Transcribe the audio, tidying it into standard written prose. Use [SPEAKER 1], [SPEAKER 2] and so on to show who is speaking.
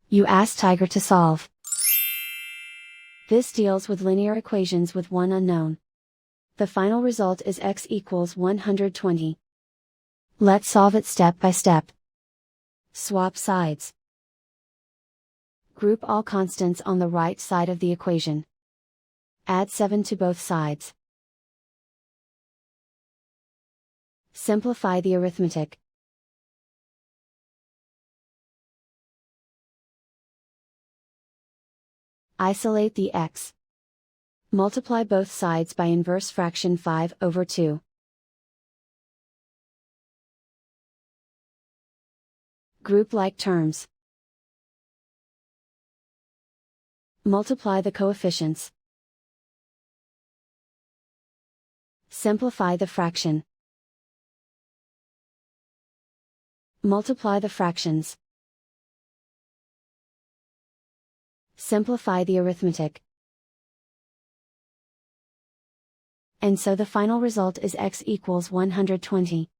[SPEAKER 1] You ask Tiger to solve. This deals with linear equations with one unknown. The final result is x equals 120. Let's solve it step by step. Swap sides. Group all constants on the right side of the equation. Add 7 to both sides. Simplify the arithmetic. Isolate the x. Multiply both sides by inverse fraction 5/2. Group like terms. Multiply the coefficients. Simplify the fraction. Multiply the fractions. Simplify the arithmetic. And so the final result is x equals 120.